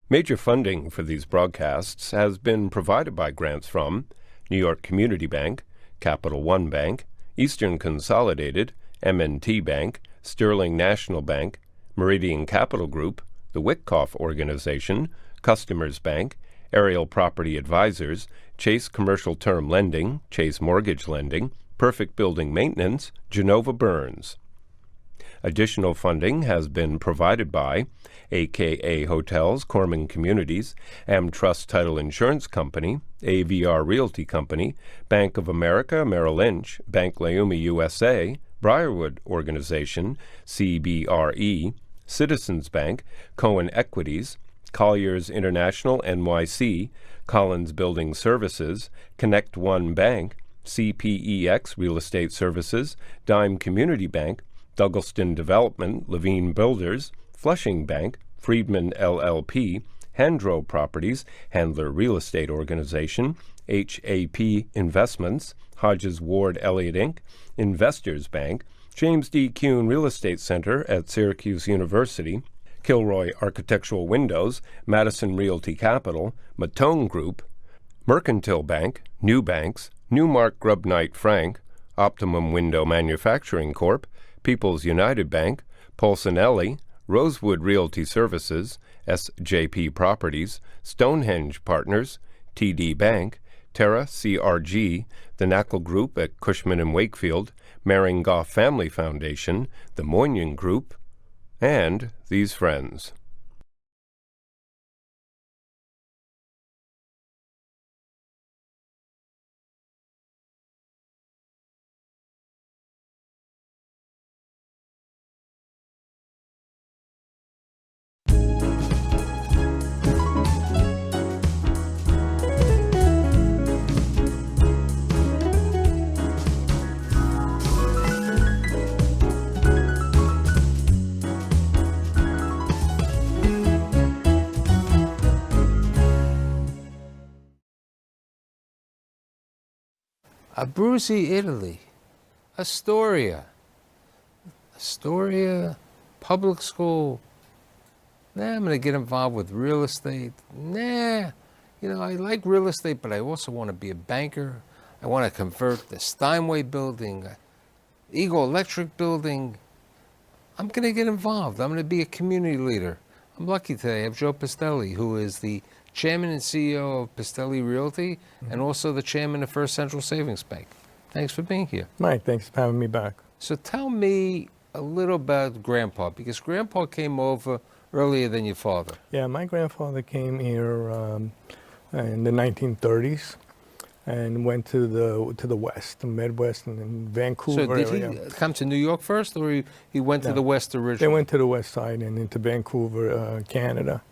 Major funding for these broadcasts has been provided by grants from New York Community Bank, Capital One Bank, Eastern Consolidated, M&T Bank, Sterling National Bank, Meridian Capital Group, the Wickoff Organization, Customers Bank, Ariel Property Advisors, Chase Commercial Term Lending, Chase Mortgage Lending, Perfect Building Maintenance, Genova Burns. Additional funding has been provided by AKA Hotels, Corman Communities, AmTrust Title Insurance Company, AVR Realty Company, Bank of America, Merrill Lynch, Bank Leumi USA, Briarwood Organization, CBRE, Citizens Bank, Cohen Equities, Colliers International NYC, Collins Building Services, Connect One Bank, CPEX Real Estate Services, Dime Community Bank, Douglaston Development, Levine Builders, Flushing Bank, Friedman LLP, Handro Properties, Handler Real Estate Organization, HAP Investments, Hodges Ward Elliott Inc., Investors Bank, James D. Kuhn Real Estate Center at Syracuse University, Kilroy Architectural Windows, Madison Realty Capital, Matone Group, Mercantile Bank, New Banks, Newmark Grubb Knight Frank, Optimum Window Manufacturing Corp., People's United Bank, Polsonelli, Rosewood Realty Services, SJP Properties, Stonehenge Partners, TD Bank, Terra CRG, the Knackle Group at Cushman and Wakefield, Maring Goff Family Foundation, the Moynihan Group, and these friends. Abruzzi, Italy, Astoria, public school. Nah, I'm going to get involved with real estate. Nah, I like real estate, but I also want to be a banker. I want to convert the Steinway building, Eagle Electric building. I'm going to get involved. I'm going to be a community leader. I'm lucky today. I have Joe Pistilli, who is the Chairman and CEO of Pistilli Realty, and also the Chairman of First Central Savings Bank. Thanks for being here. Mike, thanks for having me back. So tell me a little about Grandpa, because Grandpa came over earlier than your father. Yeah, my grandfather came here in the 1930s and went to the west, the Midwest, and in Vancouver area. So did he come to New York first, or he went to the west originally? They went to the west side and into Vancouver, Canada,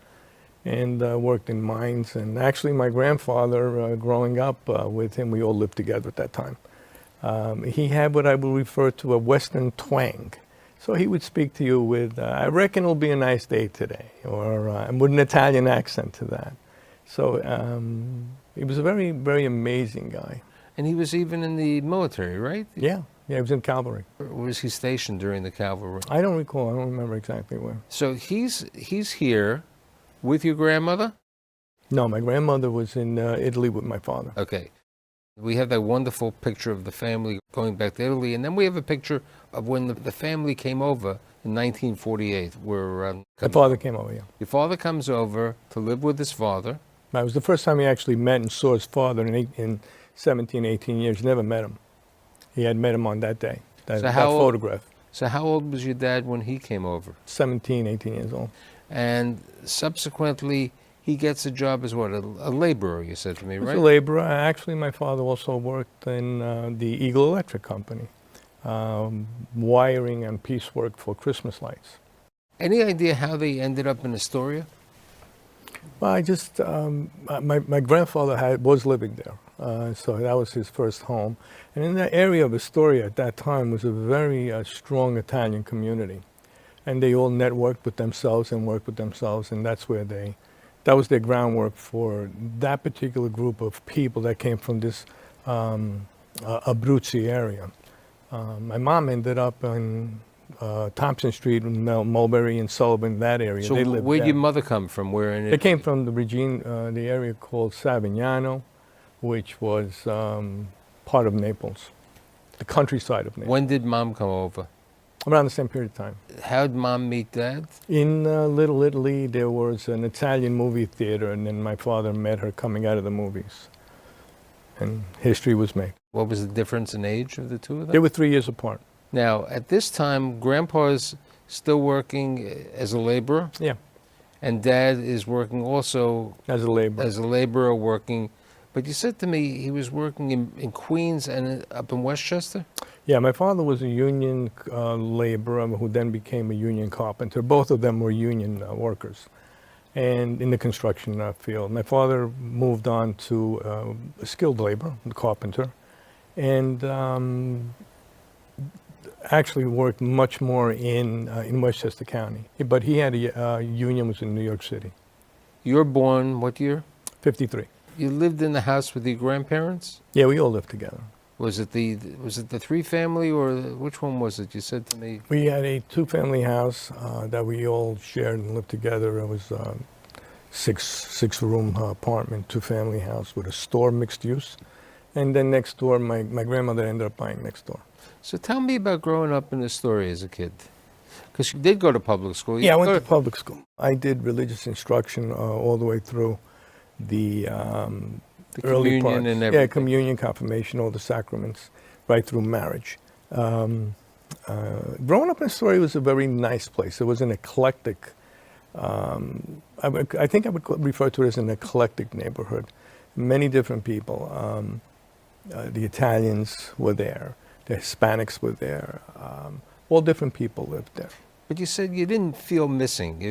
and worked in mines. And actually, my grandfather, growing up with him, we all lived together at that time. He had what I would refer to a Western twang. So he would speak to you with, I reckon it'll be a nice day today, or with an Italian accent to that. So he was a very, very amazing guy. And he was even in the military, right? Yeah, he was in cavalry. Where was he stationed during the cavalry? I don't recall. I don't remember exactly where. So he's here with your grandmother? No, my grandmother was in Italy with my father. Okay. We have that wonderful picture of the family going back to Italy, and then we have a picture of when the family came over in 1948. Where my father came over, yeah. Your father comes over to live with his father. That was the first time he actually met and saw his father in 17, 18 years. Never met him. He had met him on that day, that photograph. So how old was your dad when he came over? 17, 18 years old. And subsequently, he gets a job as what, a laborer, you said to me, right? He was a laborer. Actually, my father also worked in the Eagle Electric Company, wiring and piecework for Christmas lights. Any idea how they ended up in Astoria? Well, I just, my grandfather was living there, so that was his first home. And in that area of Astoria at that time was a very strong Italian community. And they all networked with themselves and worked with themselves, and that's where that was their groundwork for that particular group of people that came from this Abruzzi area. My mom ended up in Thompson Street, Mulberry and Sullivan, that area. So they lived where'd there. your mother come from? Where in They came from the Regine, the area called Savignano, which was part of Naples, the countryside of Naples. When did Mom come over? Around the same period of time. How'd Mom meet Dad? In Little Italy, there was an Italian movie theater, and then my father met her coming out of the movies. And history was made. What was the difference in age of the two of them? They were 3 years apart. Now, at this time, Grandpa's still working as a laborer, Yeah, and Dad is working also as a laborer. as a laborer working. But you said to me he was working in Queens and up in Westchester? Yeah, my father was a union laborer who then became a union carpenter. Both of them were union workers and in the construction field. My father moved on to skilled labor, carpenter, and actually worked much more in Westchester County. But he had a union was in New York City. You were born what year? 53. You lived in the house with your grandparents? Yeah, we all lived together. Was it the three family or which one was it? You said to me. We had a two-family house that we all shared and lived together. It was a six-room apartment, two-family house with a store, mixed use. And then next door, my grandmother ended up buying next door. So tell me about growing up in Astoria as a kid. Because you did go to public school. Yeah, I went to public school. I did religious instruction all the way through the early communion parts. and Yeah, everything. communion, confirmation, all the sacraments, right through marriage. Growing up in Astoria was a very nice place. It was an eclectic, I think I would refer to it as an eclectic neighborhood. Many different people. The Italians were there. The Hispanics were there. All different people lived there. But you said you didn't feel missing.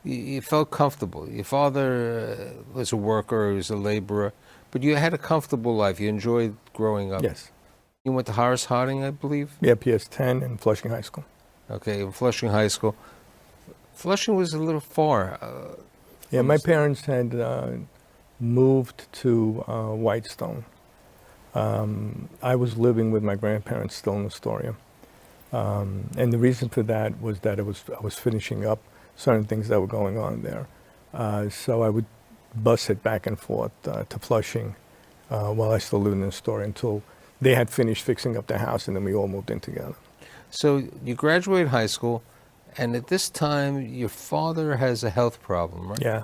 You felt comfortable. Your father was a worker, he was a laborer, but you had a comfortable life. You enjoyed growing up. Yes. You went to Horace Harding, I believe? Yeah, PS10 and Flushing High School. Okay, in Flushing High School. Flushing was a little far. Yeah, my parents had moved to Whitestone. I was living with my grandparents still in Astoria. And the reason for that was that I was finishing up certain things that were going on there. So I would bus it back and forth to Flushing while I still lived in Astoria until they had finished fixing up their house, and then we all moved in together. So you graduated high school, and at this time, your father has a health problem, right? Yeah.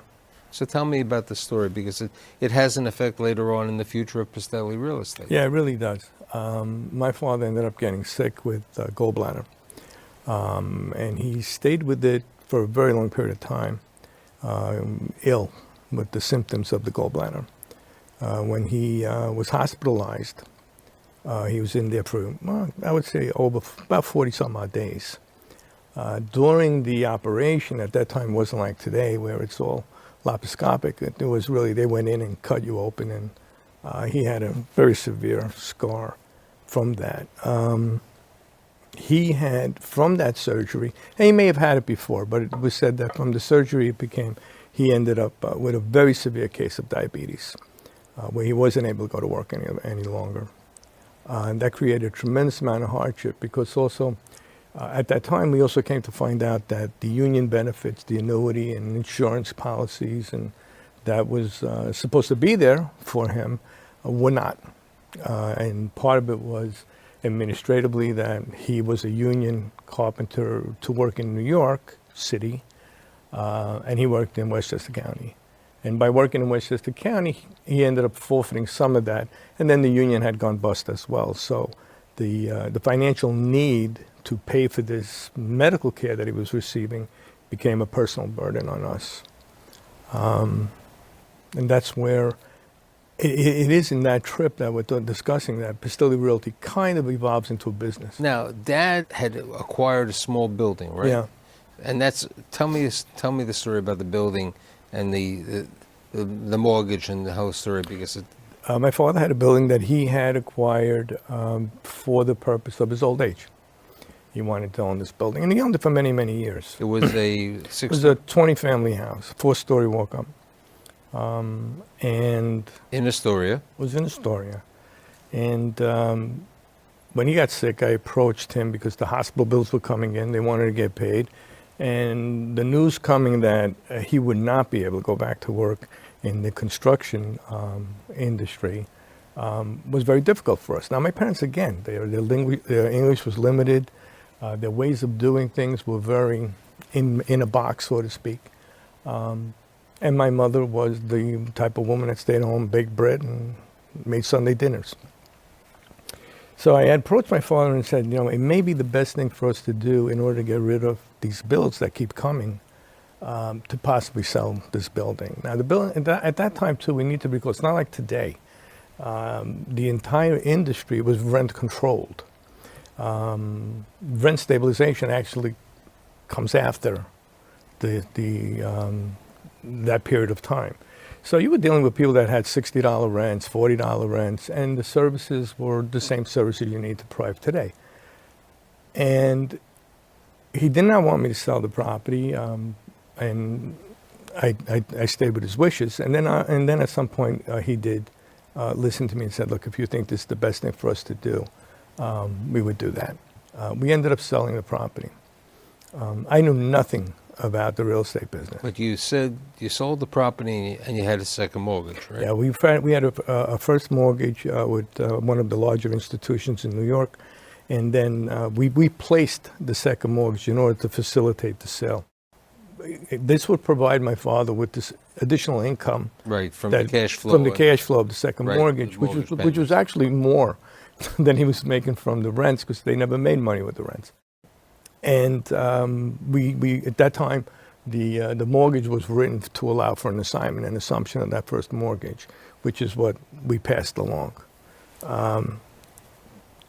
So tell me about the story, because it has an effect later on in the future of Pistilli real estate. Yeah, it really does. My father ended up getting sick with gallbladder, and he stayed with it for a very long period of time, ill with the symptoms of the gallbladder. When he was hospitalized, he was in there for, well, I would say, about 40-some odd days. During the operation, at that time, wasn't like today, where it's all laparoscopic. It was really, they went in and cut you open, and he had a very severe scar from that. He had, from that surgery, and he may have had it before, but it was said that from the surgery he ended up with a very severe case of diabetes, where he wasn't able to go to work any longer. And that created a tremendous amount of hardship, because also, at that time, we also came to find out that the union benefits, the annuity and insurance policies, and that was supposed to be there for him, were not. And part of it was administratively that he was a union carpenter to work in New York City, and he worked in Westchester County. And by working in Westchester County, he ended up forfeiting some of that, and then the union had gone bust as well. So the financial need to pay for this medical care that he was receiving became a personal burden on us. And that's where it is in that trip that we're discussing that Pistilli Realty kind of evolves into a business. Now, Dad had acquired a small building, right? Yeah. And tell me the story about the building and the mortgage and the whole story, because My father had a building that he had acquired for the purpose of his old age. He wanted to own this building, and he owned it for many, many years. it was It was a 20-family house, 4-story walk-up, and in Astoria. was in Astoria. And when he got sick, I approached him because the hospital bills were coming in. They wanted to get paid. And the news coming that he would not be able to go back to work in the construction industry was very difficult for us. Now, my parents, again, their English was limited. Their ways of doing things were very in a box, so to speak. And my mother was the type of woman that stayed home, baked bread, and made Sunday dinners. So I approached my father and said, it may be the best thing for us to do in order to get rid of these bills that keep coming, to possibly sell this building. Now, the building at that time too, we need to be clear. It's not like today. The entire industry was rent controlled. Rent stabilization actually comes after that period of time. So you were dealing with people that had $60 rents, $40 rents, and the services were the same services you need to provide today. And he did not want me to sell the property, and I stayed with his wishes. And then at some point he did listen to me and said, "Look, if you think this is the best thing for us to do, we would do that." We ended up selling the property. I knew nothing about the real estate business. But you said you sold the property and you had a second mortgage, right? Yeah, we had a first mortgage with one of the larger institutions in New York, and then we placed the second mortgage in order to facilitate the sale. This would provide my father with this additional income, right, from the cash flow. From the cash flow of the second right, mortgage, which was actually more than he was making from the rents, because they never made money with the rents. And we at that time, the mortgage was written to allow for an assignment and assumption of that first mortgage, which is what we passed along.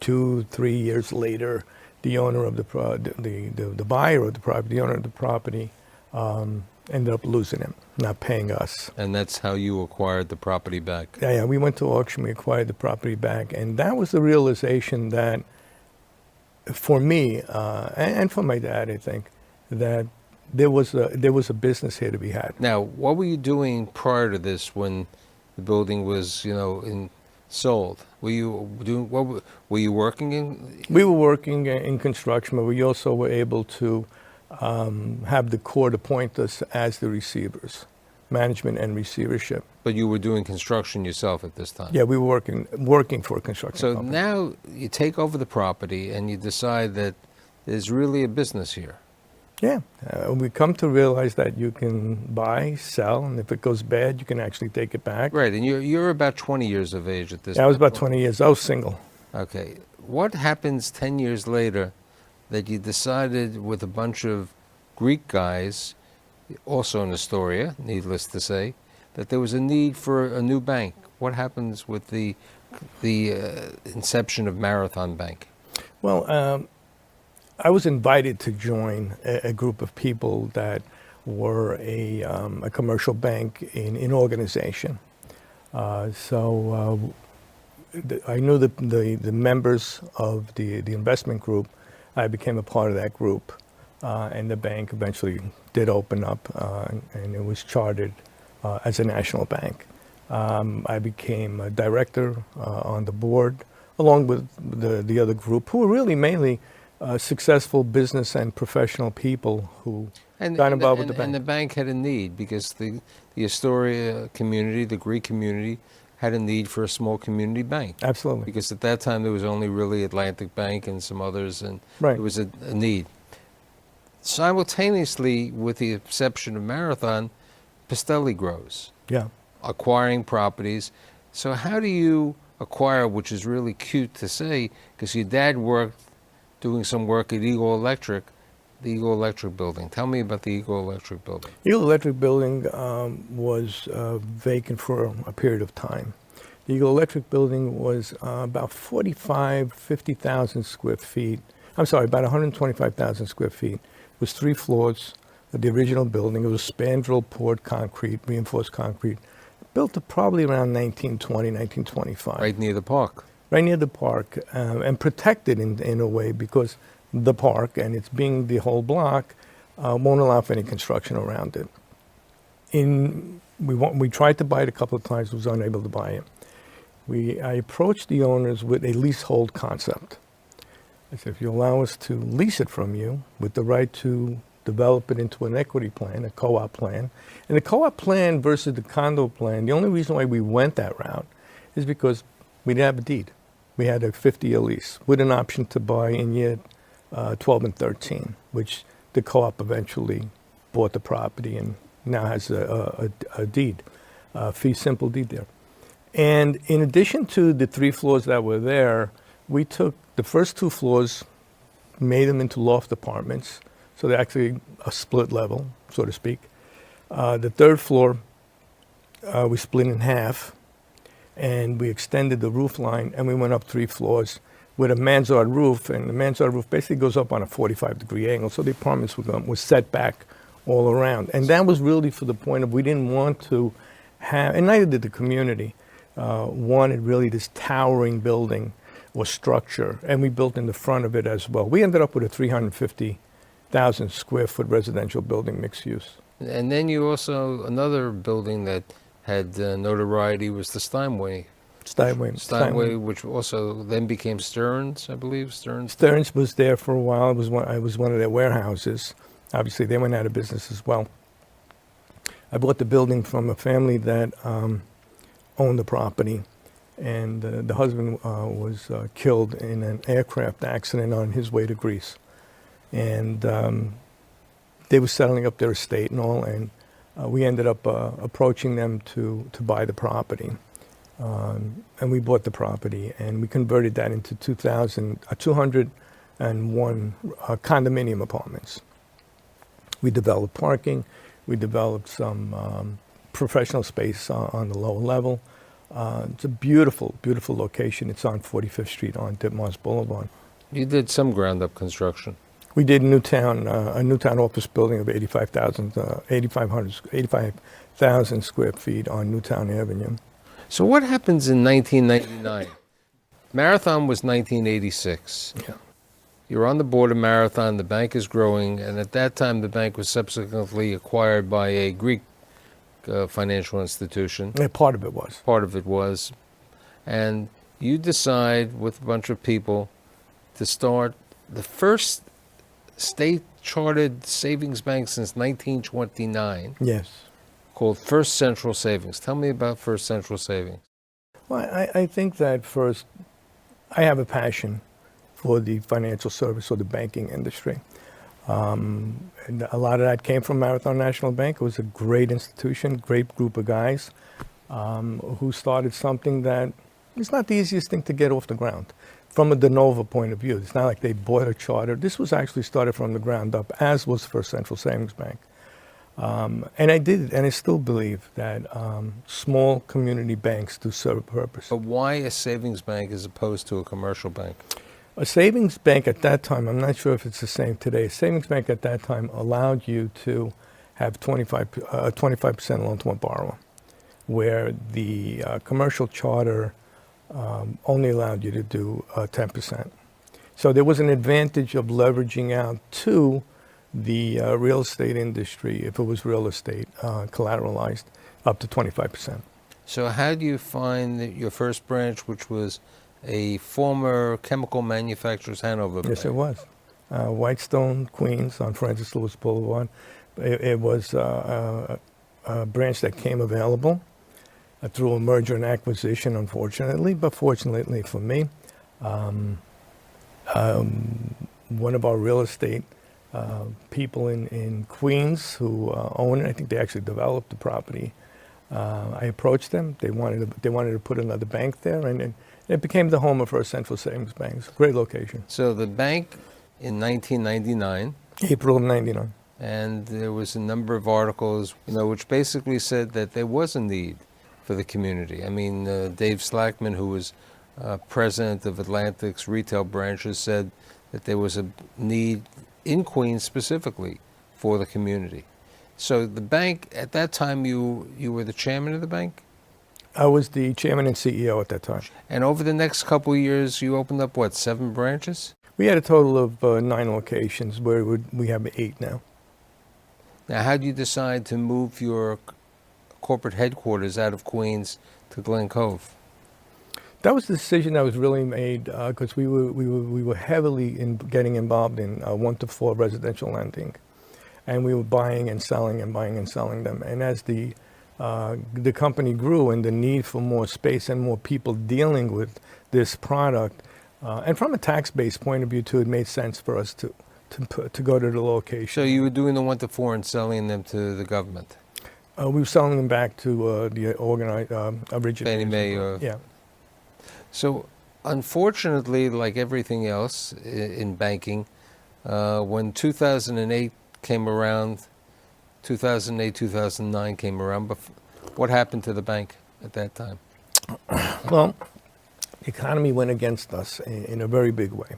2-3 years later, the owner of the buyer of the property, the owner of the property, ended up losing him, not paying us. And that's how you acquired the property back. Yeah, we went to auction, we acquired the property back, and that was the realization that, for me, and for my dad, I think, that there was a business here to be had. Now, what were you doing prior to this when the building was, sold? Were you doing were you working in? We were working in construction, but we also were able to have the court appoint us as the receivers, management and receivership. But you were doing construction yourself at this time? Yeah, we were working for a construction So company. now you take over the property and you decide that there's really a business here. Yeah, we come to realize that you can buy, sell, and if it goes bad, you can actually take it back. Right, and you're about 20 years of age at this Yeah, I was about 20 years. I was single. Okay. What happens 10 years later that you decided with a bunch of Greek guys, also in Astoria, needless to say, that there was a need for a new bank? What happens with the inception of Marathon Bank? Well, I was invited to join a group of people that were a commercial bank in organization. So I knew the members of the investment group. I became a part of that group, and the bank eventually did open up, and it was chartered as a national bank. I became a director on the board, along with the other group, who were really mainly successful business and professional people who got involved with the bank. And the bank had a need because the Astoria community, the Greek community, had a need for a small community bank. Absolutely. Because at that time there was only really Atlantic Bank and some others, and Right. there was a need. Simultaneously, with the exception of Marathon, Pistilli grows, Yeah. acquiring properties. So how do you acquire, which is really cute to say, because your dad worked doing some work at Eagle Electric, the Eagle Electric building. Tell me about the Eagle Electric building. Eagle Electric building was vacant for a period of time. The Eagle Electric building was about 50,000 square feet. I'm sorry, about 125,000 square feet. It was 3 floors of the original building. It was spandrel poured concrete, reinforced concrete, built to probably around 1920, 1925. Right near the park. Right near the park, and protected in a way because the park, and it's being the whole block, won't allow for any construction around it. We tried to buy it a couple of times, was unable to buy it. I approached the owners with a leasehold concept. I said, if you allow us to lease it from you with the right to develop it into an equity plan, a co-op plan. And the co-op plan versus the condo plan, the only reason why we went that route is because we didn't have a deed. We had a 50-year lease with an option to buy in year 12 and 13, which the co-op eventually bought the property and now has a deed, a fee simple deed there. And in addition to the 3 floors that were there, we took the first 2 floors, made them into loft apartments. So they're actually a split level, so to speak. The 3rd floor, we split in half, and we extended the roof line, and we went up 3 floors with a mansard roof, and the mansard roof basically goes up on a 45-degree angle, so the apartments were set back all around. And that was really for the point of we didn't want to have, and neither did the community, wanted really this towering building or structure, and we built in the front of it as well. We ended up with a 350,000 square foot residential building, mixed use. And then you also, another building that had notoriety was the Steinway. Steinway, which also then became Stearns, I believe. Stearns was there for a while. I was one of their warehouses. Obviously, they went out of business as well. I bought the building from a family that owned the property, and the husband was killed in an aircraft accident on his way to Greece. And they were settling up their estate and all, and we ended up approaching them to buy the property. And we bought the property, and we converted that into 201 condominium apartments. We developed parking. We developed some professional space on the lower level. It's a beautiful, beautiful location. It's on 45th Street on Ditmars Boulevard. You did some ground-up construction. We did a Newtown office building of 85,000 square feet on Newtown Avenue. So what happens in 1999? Marathon was 1986. Yeah. You're on the board of Marathon, the bank is growing, and at that time the bank was subsequently acquired by a Greek financial institution. Yeah, part of it was. Part of it was. And you decide with a bunch of people to start the first state-chartered savings bank since 1929. Yes. Called First Central Savings. Tell me about First Central Savings. Well, I think that first, I have a passion for the financial service or the banking industry. And a lot of that came from Marathon National Bank. It was a great institution, great group of guys who started something that it's not the easiest thing to get off the ground. From a de novo point of view, it's not like they bought a charter. This was actually started from the ground up, as was First Central Savings Bank. And I did, and I still believe that small community banks do serve a purpose. But why a savings bank as opposed to a commercial bank? A savings bank at that time, I'm not sure if it's the same today, a savings bank at that time allowed you to have 25% loan to a borrower, where the commercial charter only allowed you to do 10%. So there was an advantage of leveraging out to the real estate industry, if it was real estate, collateralized, up to 25%. So how do you find that your first branch, which was a former chemical manufacturer's Hanover bank? Yes, it was. Whitestone, Queens, on Francis Lewis Boulevard. It was a branch that came available through a merger and acquisition, unfortunately, but fortunately for me. One of our real estate people in Queens who own it, I think they actually developed the property. I approached them. They wanted to put another bank there, and it became the home of First Central Savings Bank. It's a great location. So the bank in 1999. April of 99. And there was a number of articles, which basically said that there was a need for the community. I mean, Dave Slackman, who was president of Atlantic's retail branches, said that there was a need in Queens specifically for the community. So the bank, at that time, you were the chairman of the bank? I was the chairman and CEO at that time. And over the next couple of years, you opened up, 7 branches? We had a total of 9 locations, where we have 8 now. Now, how do you decide to move your corporate headquarters out of Queens to Glen Cove? That was the decision that was really made because we were heavily in getting involved in 1 to 4 residential lending, and we were buying and selling and buying and selling them. And as the company grew and the need for more space and more people dealing with this product, and from a tax-based point of view too, it made sense for us to go to the location. So you were doing the 1 to 4 and selling them to the government? We were selling them back to the organized originators. Fannie Mae. Yeah. So unfortunately, like everything else in banking, when 2008 came around, 2008, 2009 came around, but what happened to the bank at that time? Well, the economy went against us in a very big way.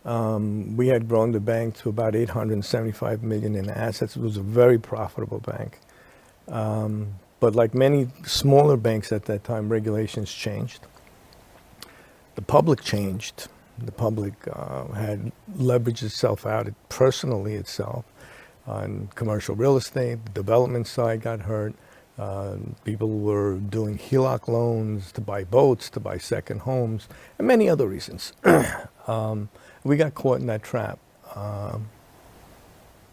We had grown the bank to about $875 million in assets. It was a very profitable bank. But like many smaller banks at that time, regulations changed. The public changed. The public had leveraged itself out personally itself on commercial real estate. The development side got hurt. People were doing HELOC loans to buy boats, to buy second homes, and many other reasons. We got caught in that trap.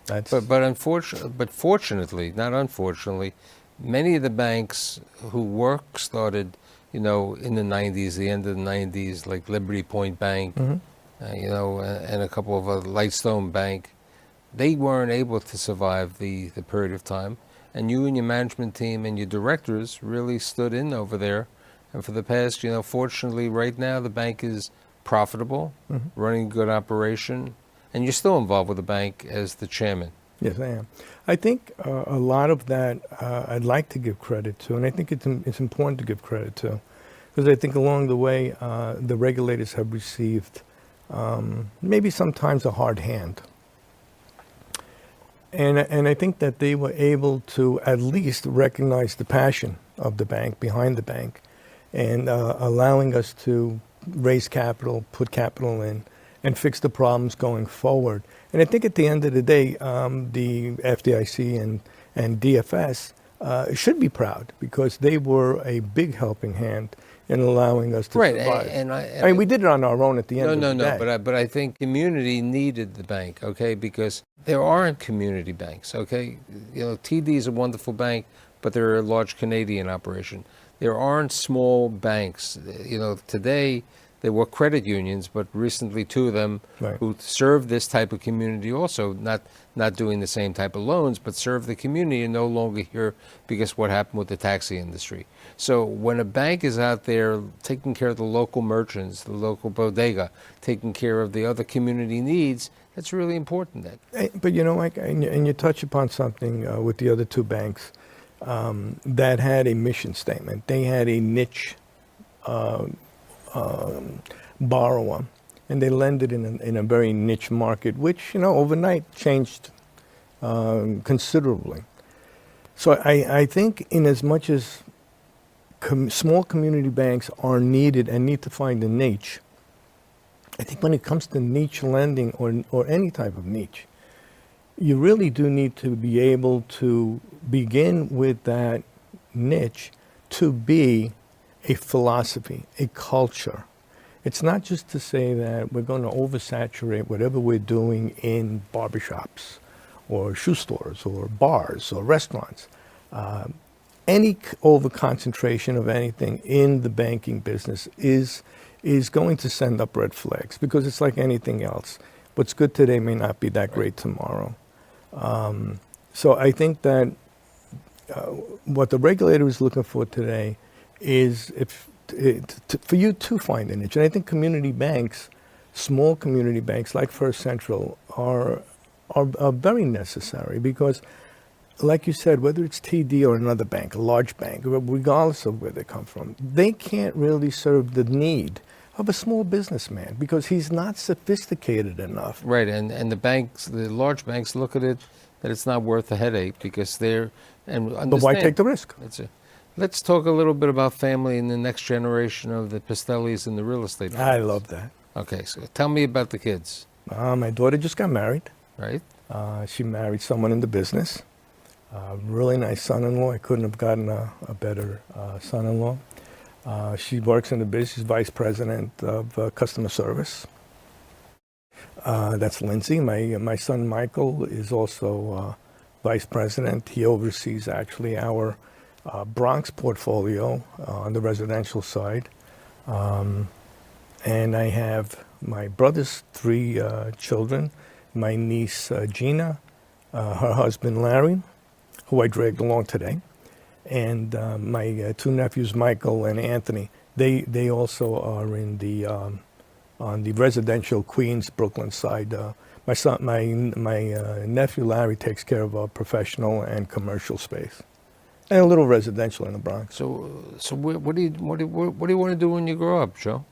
But fortunately, not unfortunately, many of the banks who started, in the 90s, the end of the 90s, like Liberty Point Bank, and a couple of other, Lightstone Bank, they weren't able to survive the period of time. And you and your management team and your directors really stood in over there. And for the past, fortunately, right now, the bank is profitable, running a good operation, and you're still involved with the bank as the chairman. Yes, I am. I think a lot of that I'd like to give credit to, and I think it's important to give credit to, because I think along the way the regulators have received maybe sometimes a hard hand. And I think that they were able to at least recognize the passion of the bank, behind the bank, and allowing us to raise capital, put capital in, and fix the problems going forward. And I think at the end of the day, the FDIC and DFS should be proud because they were a big helping hand in allowing us to survive. I mean, we did it on our own at the end of the day. No, but I think community needed the bank, okay, because there aren't community banks, okay? TD is a wonderful bank, but they're a large Canadian operation. There aren't small banks. Today there were credit unions, but recently 2 of them who serve this type of community also, not doing the same type of loans, but serve the community and no longer here because what happened with the taxi industry. So when a bank is out there taking care of the local merchants, the local bodega, taking care of the other community needs, that's really important. But Mike, and you touch upon something with the other 2 banks that had a mission statement. They had a niche borrower, and they lended in a very niche market, which overnight changed considerably. So I think in as much as small community banks are needed and need to find a niche, I think when it comes to niche lending or any type of niche, you really do need to be able to begin with that niche to be a philosophy, a culture. It's not just to say that we're going to oversaturate whatever we're doing in barbershops or shoe stores or bars or restaurants. Any over-concentration of anything in the banking business is going to send up red flags because it's like anything else. What's good today may not be that great tomorrow. So I think that what the regulator is looking for today is for you to find a niche. And I think community banks, small community banks like First Central are very necessary because, like you said, whether it's TD or another bank, a large bank, regardless of where they come from, they can't really serve the need of a small businessman because he's not sophisticated enough. Right, and the large banks look at it that it's not worth the headache because they're But why take the risk? Let's talk a little bit about family and the next generation of the Pistillis in the real estate business. I love that. Okay, so tell me about the kids. My daughter just got married. Right. She married someone in the business. Really nice son-in-law. I couldn't have gotten a better son-in-law. She works in the business, vice president of customer service. That's Lindsay. My son Michael is also vice president. He oversees actually our Bronx portfolio on the residential side. And I have my brother's three children, my niece Gina, her husband Larry, who I dragged along today, and my two nephews Michael and Anthony. They also are in the on the residential Queens, Brooklyn side. My nephew Larry takes care of our professional and commercial space, and a little residential in the Bronx. So what do you want to do when you grow up, Joe?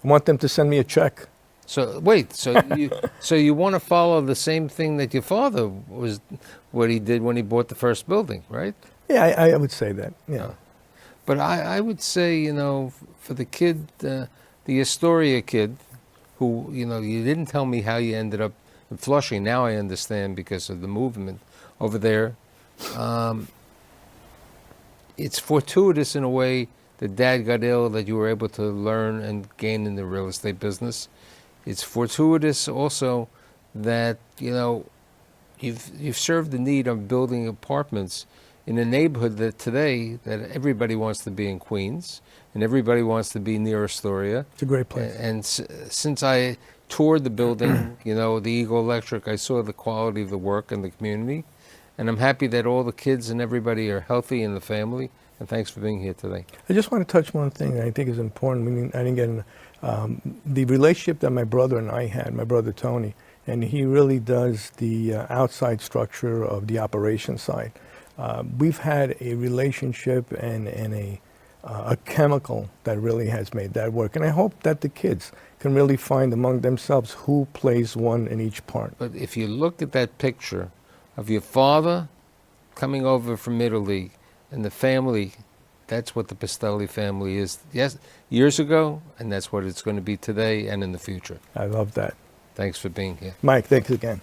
I want them to send me a check. So wait, so you want to follow the same thing that your father what he did when he bought the first building, right? Yeah, I would say that. Yeah. But I would say, for the kid, the Astoria kid, who, you didn't tell me how you ended up in Flushing. Now I understand because of the movement over there. It's fortuitous in a way that Dad got ill, that you were able to learn and gain in the real estate business. It's fortuitous also that, you've served the need of building apartments in a neighborhood that today that everybody wants to be in Queens and everybody wants to be near Astoria. It's a great place. And since I toured the building, the Eagle Electric, I saw the quality of the work and the community. And I'm happy that all the kids and everybody are healthy in the family. And thanks for being here today. I just want to touch one thing that I think is important. I didn't get in, the relationship that my brother and I had, my brother Tony, and he really does the outside structure of the operation side. We've had a relationship and a chemical that really has made that work. And I hope that the kids can really find among themselves who plays one in each part. But if you look at that picture of your father coming over from Italy and the family, that's what the Pistilli family is. Yes, years ago, and that's what it's going to be today and in the future. I love that. Thanks for being here. Mike, thanks again.